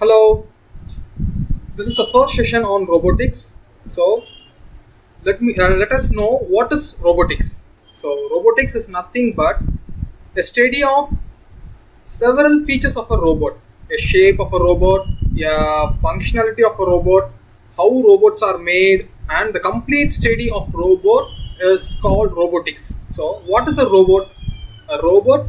Hello, this is the first session on robotics. So let us know what is robotics. So robotics is nothing but a study of several features of a robot, a shape of a robot, a functionality of a robot, how robots are made, and the complete study of robot is called robotics. So what is a robot? A robot,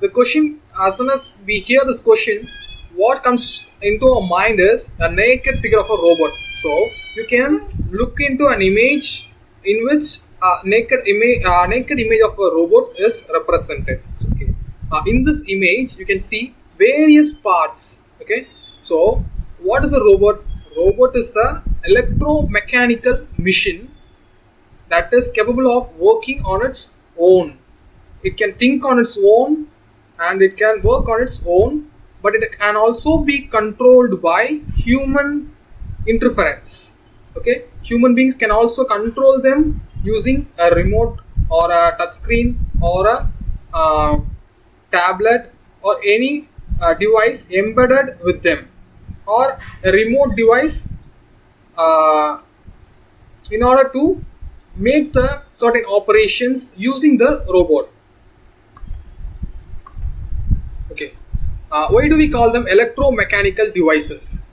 the question, as soon as we hear this question, what comes into our mind is a naked figure of a robot. So you can look into an image in which naked image of a robot is represented. So, okay. In this image you can see various parts. Okay, so what is a robot? Robot is a electromechanical machine that is capable of working on its own. It can think on its own and it can work on its own, but it can also be controlled by human interference. Okay, human beings can also control them using a remote or a touchscreen or a tablet or any device embedded with them, or a remote device uh, in order to make the certain operations using the robot. Okay, why do we call them electromechanical devices?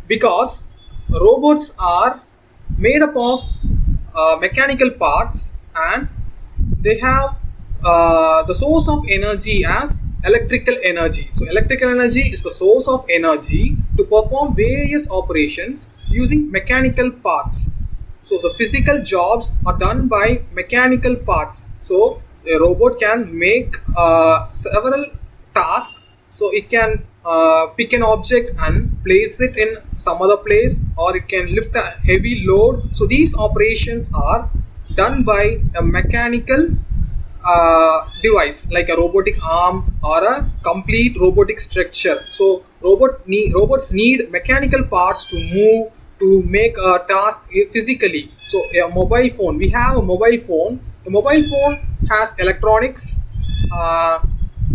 Because robots are made up of mechanical parts, and they have the source of energy as electrical energy. So electrical energy is the source of energy to perform various operations using mechanical parts. So the physical jobs are done by mechanical parts. So a robot can make several tasks. So it can pick an object and place it in some other place, or it can lift a heavy load. So these operations are done by a mechanical device like a robotic arm or a complete robotic structure. So robots need mechanical parts to move, to make a task physically. So a mobile phone, we have a mobile phone. A mobile phone has electronics,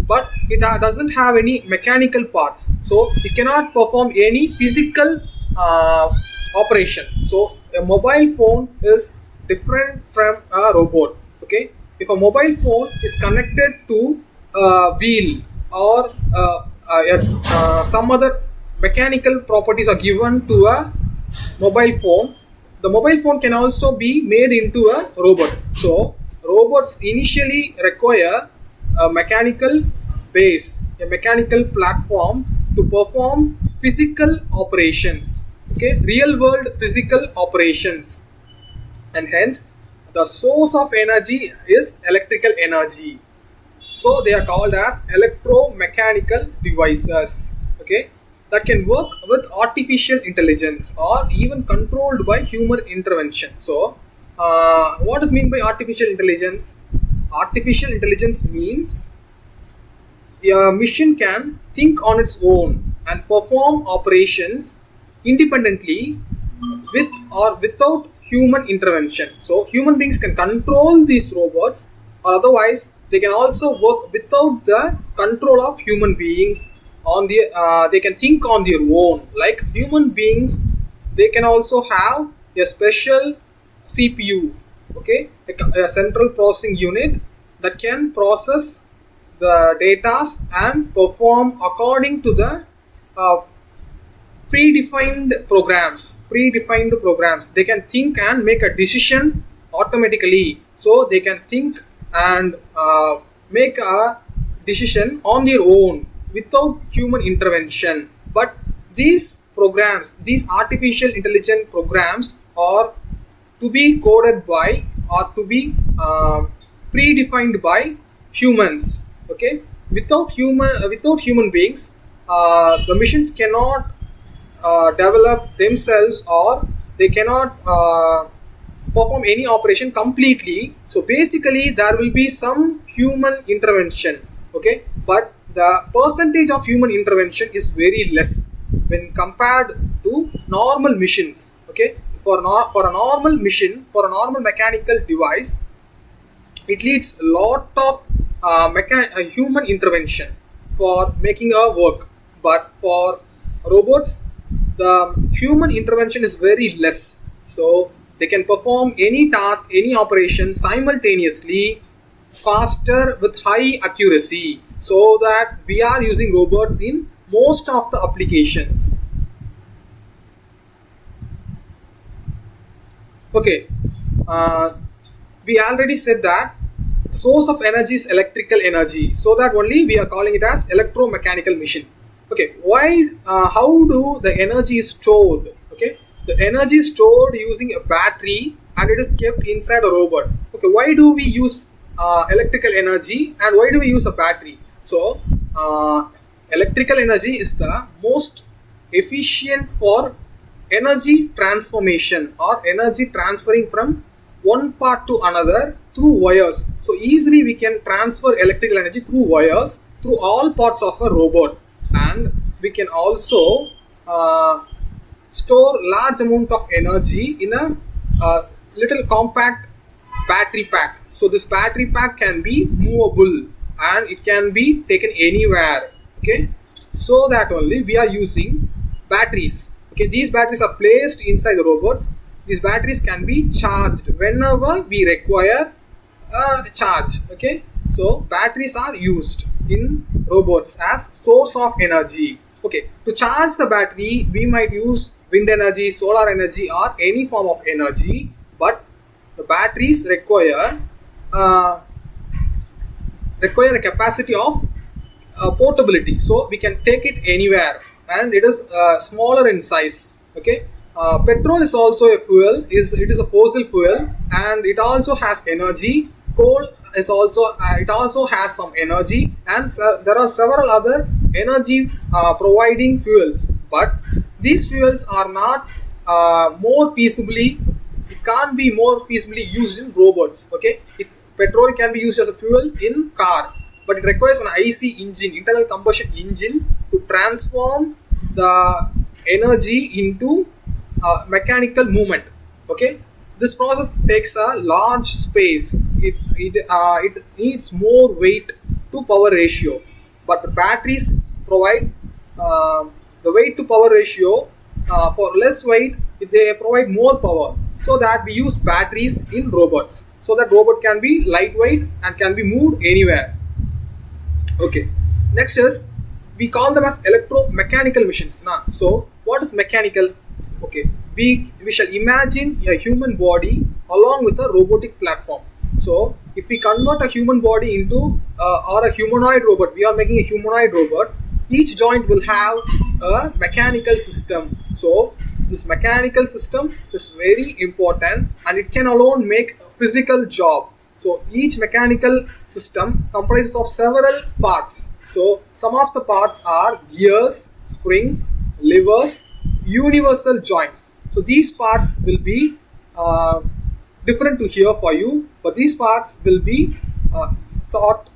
but it doesn't have any mechanical parts, so it cannot perform any physical operation. So a mobile phone is different from a robot. Okay, if a mobile phone is connected to a wheel or some other mechanical properties are given to a mobile phone, the mobile phone can also be made into a robot. So robots initially require a mechanical base, a mechanical platform to perform physical operations. Okay, real world physical operations, and hence the source of energy is electrical energy. So they are called as electromechanical devices. Okay, that can work with artificial intelligence or even controlled by human intervention. So what is mean by artificial intelligence? Artificial intelligence means a machine can think on its own and perform operations independently with or without human intervention. So human beings can control these robots, or otherwise they can also work without the control of human beings. On the they can think on their own like human beings. They can also have a special CPU. Okay, a central processing unit that can process the data and perform according to the uh, predefined programs. They can think and make a decision automatically. So they can think and make a decision on their own without human intervention. But these artificial intelligent programs are to be coded by, or to be predefined by humans. Okay, without human beings, the machines cannot develop themselves, or they cannot perform any operation completely. So basically there will be some human intervention. Okay, but the percentage of human intervention is very less when compared to normal machines. Okay, for a normal machine, for a normal mechanical device, it needs a lot of human intervention for making a work. but for robots the human intervention is very less, so they can perform any task, any operation simultaneously, faster with high accuracy, so that we are using robots in most of the applications. Okay, uh, we already said that source of energy is electrical energy, so that only we are calling it as electromechanical machine. Okay, why? How do the energy is stored? Okay, the energy is stored using a battery and it is kept inside a robot. Okay, why do we use electrical energy and why do we use a battery? So, electrical energy is the most efficient for energy transformation or energy transferring from one part to another through wires. So easily we can transfer electrical energy through wires through all parts of a robot, and we can also store large amount of energy in a little compact battery pack. So this battery pack can be movable and it can be taken anywhere. Okay, so that only we are using batteries. Okay, these batteries are placed inside the robots. These batteries can be charged whenever we require a charge. Okay, so batteries are used in robots as source of energy. Okay, to charge the battery we might use wind energy, solar energy or any form of energy, but the batteries uh, require a capacity of portability, so we can take it anywhere and it is smaller in size. Okay, petrol is also a fuel, it is a fossil fuel and it also has energy. Coal is also it also has some energy, and there are several other energy providing fuels, but these fuels are not more feasibly, it can't be more feasibly used in robots. Okay, petrol can be used as a fuel in car, but it requires an IC engine, internal combustion engine, to transform the energy into mechanical movement. Okay, this process takes a large space. It needs more weight to power ratio, but the batteries provide the weight to power ratio. For less weight they provide more power, so that we use batteries in robots, so that robot can be lightweight and can be moved anywhere. Okay, next is we call them as electromechanical machines. Now, so what is mechanical? Okay, we shall imagine a human body along with a robotic platform. So if we convert a human body into or a humanoid robot, we are making a humanoid robot. Each joint will have a mechanical system. So this mechanical system is very important and it can alone make a physical job. So each mechanical system comprises of several parts. So some of the parts are gears, springs, levers, universal joints. So these parts will be different to hear for you, but these parts will be taught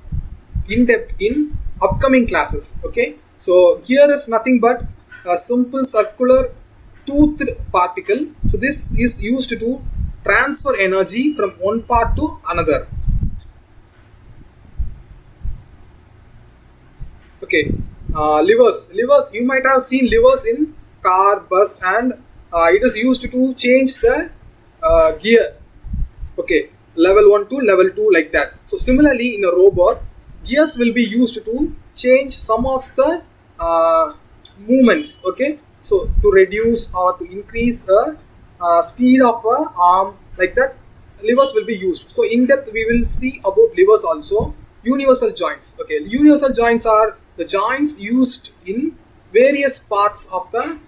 in depth in upcoming classes. Okay, so gear is nothing but a simple circular toothed particle. So this is used to transfer energy from one part to another. Okay, levers, you might have seen levers in car, bus, and it is used to change the gear. Okay, level 1 to level 2, like that. So similarly in a robot, gears will be used to change some of the movements. Okay, so to reduce or to increase the speed of a arm, like that, levers will be used. So in depth we will see about levers also. Universal joints. Okay, universal joints are the joints used in various parts of the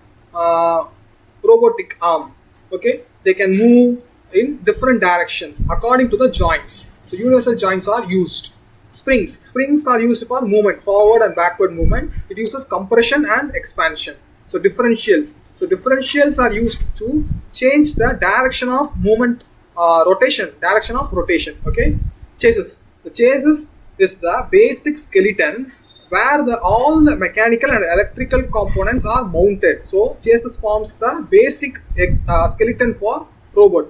robotic arm. Okay, they can move in different directions according to the joints. So universal joints are used. Springs are used for movement, forward and backward movement. It uses compression and expansion. So differentials are used to change the direction of movement, direction of rotation. Okay, chassis. The chassis is the basic skeleton where all the mechanical and electrical components are mounted. So chassis forms the basic skeleton for robot.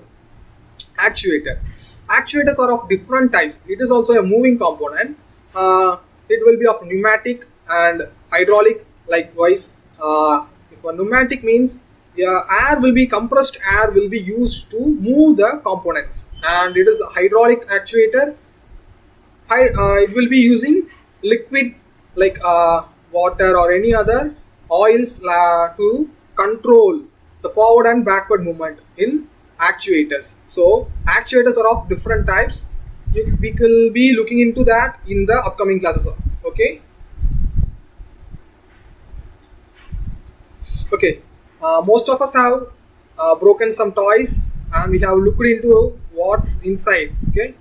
Actuators are of different types. It is also a moving component. It will be of pneumatic and hydraulic, Likewise, if a pneumatic means, air will be compressed air will be used to move the components, and it is a hydraulic actuator. It will be using liquid like water or any other oils to control the forward and backward movement in actuators. So actuators are of different types. We will be looking into that in the upcoming classes. Okay. Okay. Most of us have broken some toys, and we have looked into what's inside. Okay.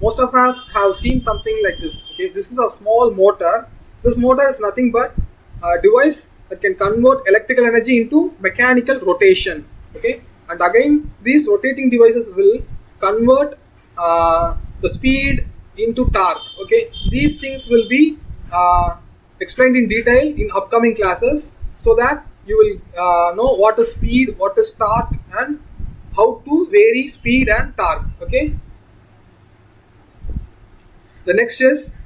Most of us have seen something like this. Okay, this is a small motor. This motor is nothing but a device that can convert electrical energy into mechanical rotation. Okay, and again these rotating devices will convert the speed into torque. Okay, these things will be explained in detail in upcoming classes, so that you will know what is speed, what is torque, and how to vary speed and torque. Okay. The next is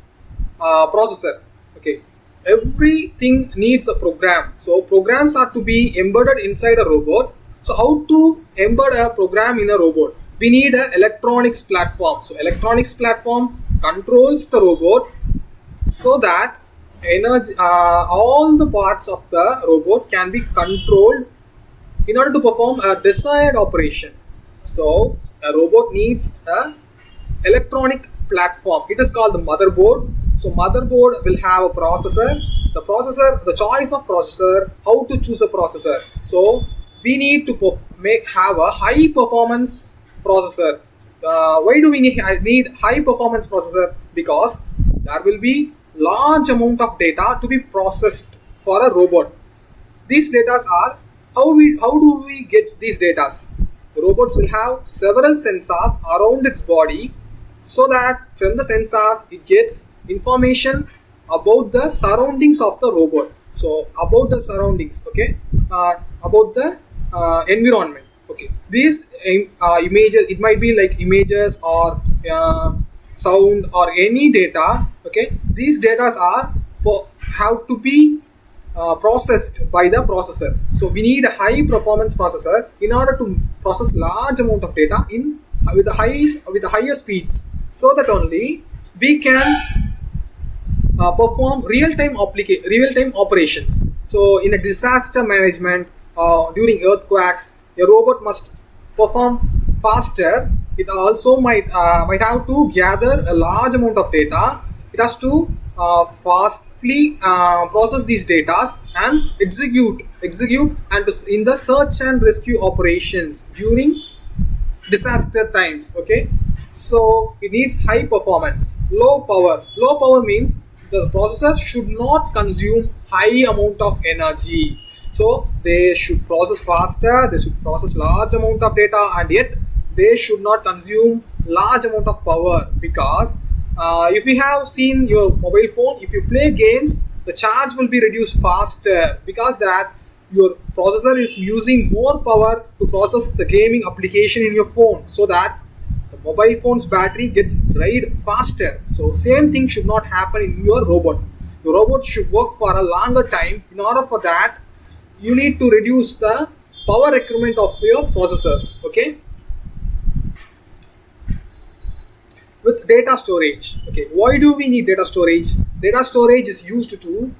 processor. Okay, everything needs a program. So programs are to be embedded inside a robot. So how to embed a program in a robot? We need an electronics platform. So electronics platform controls the robot so that energy, all the parts of the robot can be controlled in order to perform a desired operation. So a robot needs a electronic platform. It is called the motherboard. So motherboard will have a processor. The choice of processor, how to choose a processor. So we need to have a high performance processor. Why do we need high performance processor? Because there will be large amount of data to be processed for a robot. These data are how do we get these data? The robots will have several sensors around its body, so that from the sensors it gets information about the surroundings of the robot. So about the surroundings, okay, about the environment. Okay, these images, it might be like images or sound or any data. Okay, these data are have to be processed by the processor. So we need a high performance processor in order to process large amount of data in with the higher speeds, so that only we can perform real-time operations. So in a disaster management, during earthquakes, a robot must perform faster. It also might have to gather a large amount of data. It has to fastly process these data and execute and in the search and rescue operations during disaster times. Okay, so it needs high performance. Low power means the processor should not consume high amount of energy. So they should process faster, they should process large amount of data, and yet they should not consume large amount of power. Because if you have seen your mobile phone, if you play games, the charge will be reduced faster, because that your processor is using more power to process the gaming application in your phone, so that the mobile phone's battery gets drained faster. So same thing should not happen in your robot. Your robot should work for a longer time. In order for that, you need to reduce the power requirement of your processors. Okay. With data storage. Okay, why do we need data storage? Data storage is used to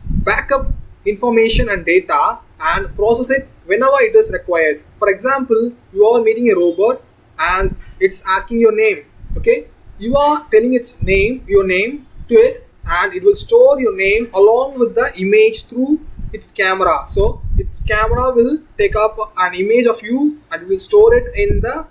back up information and data and process it whenever it is required. For example, you are meeting a robot and it's asking your name. Okay, you are telling your name to it, and it will store your name along with the image through its camera. So its camera will take up an image of you and will store it in the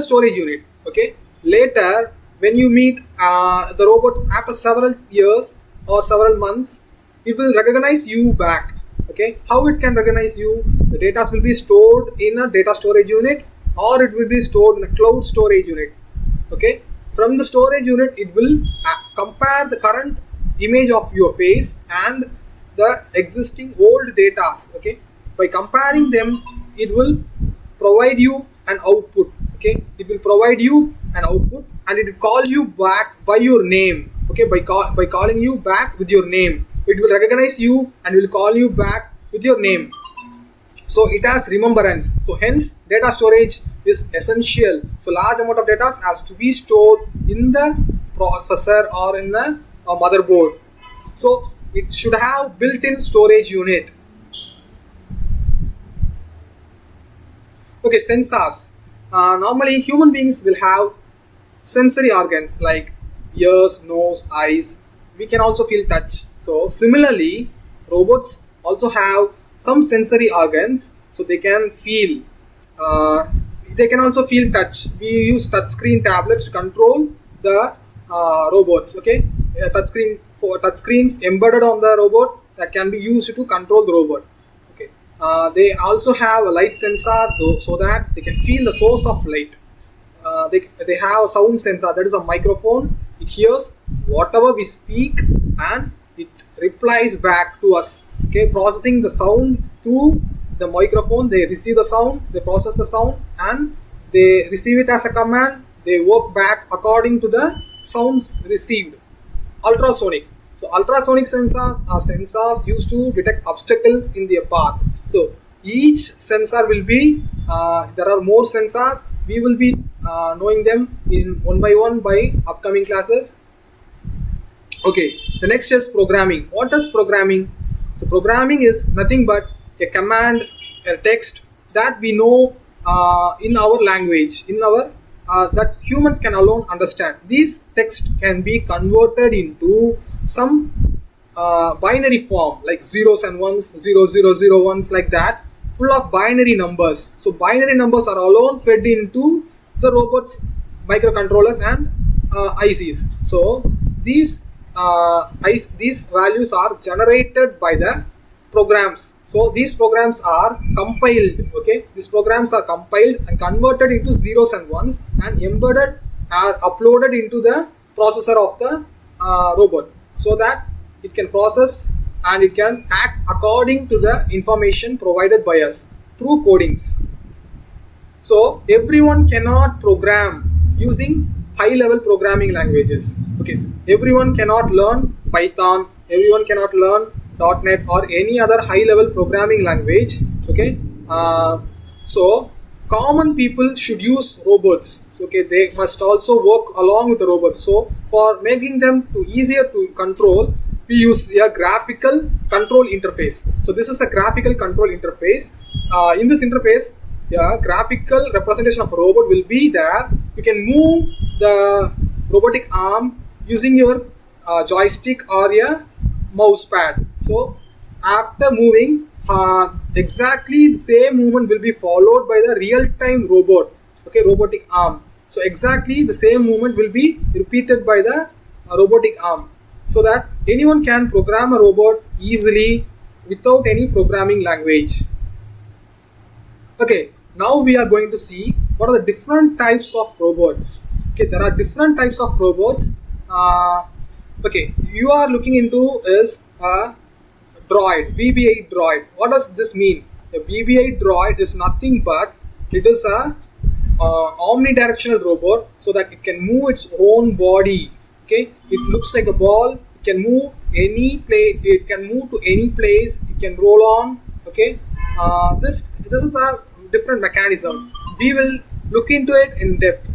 storage unit. Okay, later when you meet the robot after several years or several months, it will recognize you back. Okay, how it can recognize you? The data will be stored in a data storage unit, or it will be stored in a cloud storage unit. Okay, from the storage unit it will compare the current image of your face and the existing old data. Okay, by comparing them, it will provide you an output. Okay, it will provide you an output, and it will call you back by your name. Okay, by calling you back with your name. it will recognize you and will call you back with your name. So it has remembrance. So hence data storage is essential. So large amount of data has to be stored in the processor or in the motherboard. So it should have built-in storage unit. Okay, sensors. Normally human beings will have sensory organs like ears, nose, eyes. We can also feel touch. So similarly, robots also have some sensory organs, so they can feel. They can also feel touch. We use touchscreen tablets to control the robots. Okay, touchscreens embedded on the robot that can be used to control the robot. Okay, they also have a light sensor so that they can feel the source of light. They have a sound sensor, that is a microphone. It hears whatever we speak and it replies back to us. Okay, processing the sound through the microphone. They receive the sound, they process the sound, and they receive it as a command. They work back according to the sounds received. Ultrasonic. So ultrasonic sensors are sensors used to detect obstacles in their path. So each sensor will be there are more sensors. We will be knowing them in one by one by upcoming classes. Okay, the next is programming. What is programming? So programming is nothing but a command, a text that we know in our language, in our that humans can alone understand. These text can be converted into some binary form like zeros and ones, 0001s, like that, full of binary numbers. So binary numbers are alone fed into the robot's microcontrollers and ICs. So these values are generated by the programs. So these programs are compiled. Okay, these programs are compiled and converted into zeros and ones and embedded or uploaded into the processor of the robot, so that it can process and it can act according to the information provided by us through codings. So everyone cannot program using high level programming languages. Okay, everyone cannot learn Python, everyone cannot learn .NET or any other high level programming language. Okay, so common people should use robots. So okay, they must also work along with the robot. So for making them easier to control, we use a graphical control interface. So this is a graphical control interface. In this interface, a graphical representation of a robot will be there. You can move the robotic arm using your joystick or a mouse pad. So after moving, exactly the same movement will be followed by the real-time robot. Okay, robotic arm. So exactly the same movement will be repeated by the robotic arm, so that anyone can program a robot easily without any programming language. Okay, now we are going to see what are the different types of robots. Okay, there are different types of robots. Okay, you are looking into is a droid, BB-8 droid. What does this mean? A BB-8 droid is nothing but it is a omnidirectional robot, so that it can move its own body. Okay, it looks like a ball. It can move any place. It can move to any place. It can roll on. Okay, this is a different mechanism. We will look into it in depth.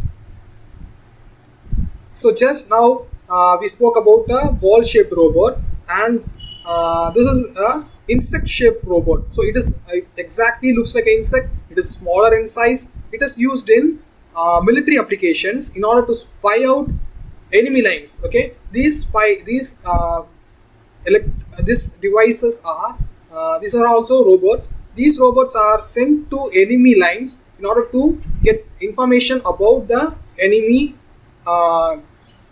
So just now we spoke about a ball-shaped robot, and this is a insect-shaped robot. So it exactly looks like an insect. It is smaller in size. It is used in military applications in order to spy out enemy lines. Okay, these devices are these are also robots. These robots are sent to enemy lines in order to get information about the enemy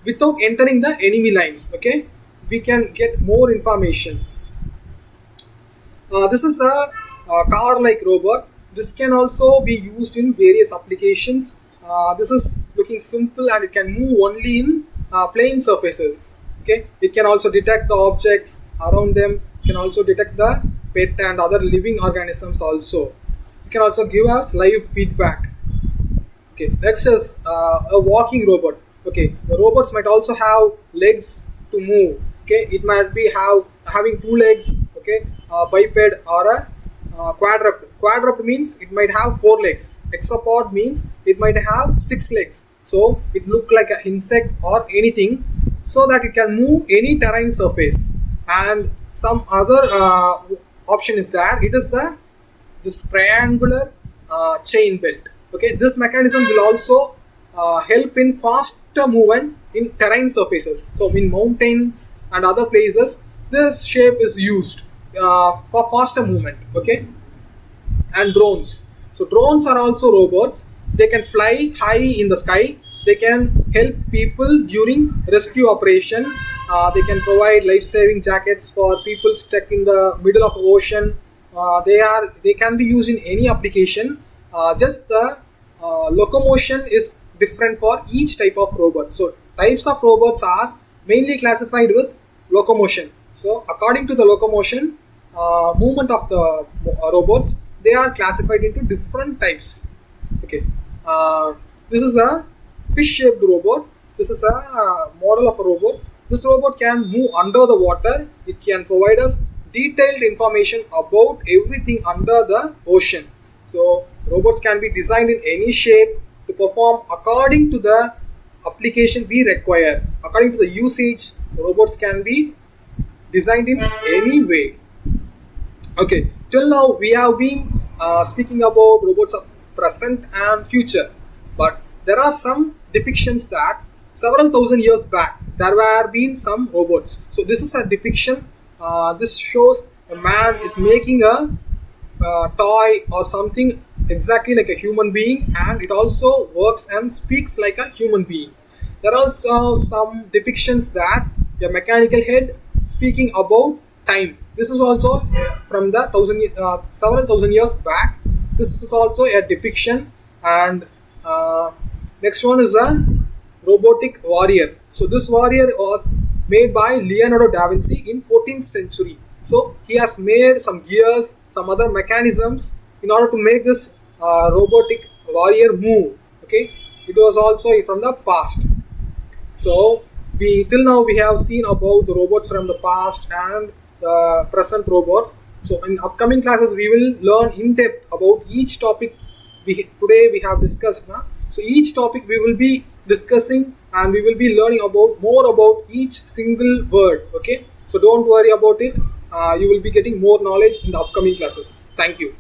without entering the enemy lines. Okay, we can get more informations. This is a car-like robot. This can also be used in various applications. This is looking simple and it can move only in plane surfaces. Okay, it can also detect the objects around them. It can also detect the pet and other living organisms also. It can also give us live feedback. Okay, next is a walking robot. Okay, the robots might also have legs to move. Okay, it might be have having two legs, okay, biped or a quadruped. Quadruped means it might have four legs. Hexapod means it might have six legs. So it look like an insect or anything, so that it can move any terrain surface. And some other option is that it is the this triangular chain belt. Okay, this mechanism will also help in faster movement in terrain surfaces. So in mountains and other places, this shape is used for faster movement. Okay, and drones. So drones are also robots. They can fly high in the sky. They can help people during rescue operation. They can provide life-saving jackets for people stuck in the middle of ocean. They can be used in any application. Just the locomotion is different for each type of robot. So types of robots are mainly classified with locomotion. So according to the locomotion movement of the robots, they are classified into different types. Okay, this is a fish-shaped robot. This is a model of a robot. This robot can move under the water. It can provide us detailed information about everything under the ocean. So robots can be designed in any shape to perform according to the application we require. According to the usage, robots can be designed in any way. Okay, till now we have been speaking about robots of present and future, but there are some depictions that several thousand years back there were been some robots. So this is a depiction. This shows a man is making a toy or something exactly like a human being, and it also works and speaks like a human being. There are also some depictions that a mechanical head speaking about time. This is also from the several thousand years back. This is also a depiction. And next one is a robotic warrior. So this warrior was made by Leonardo da Vinci in 14th century. So he has made some gears, some other mechanisms in order to make this robotic warrior move. Okay, it was also from the past. So we till now we have seen about the robots from the past and the present robots. So in upcoming classes we will learn in depth about each topic today we have discussed now. So each topic we will be discussing, and we will be learning about more about each single word. Okay, so don't worry about it. You will be getting more knowledge in the upcoming classes. Thank you.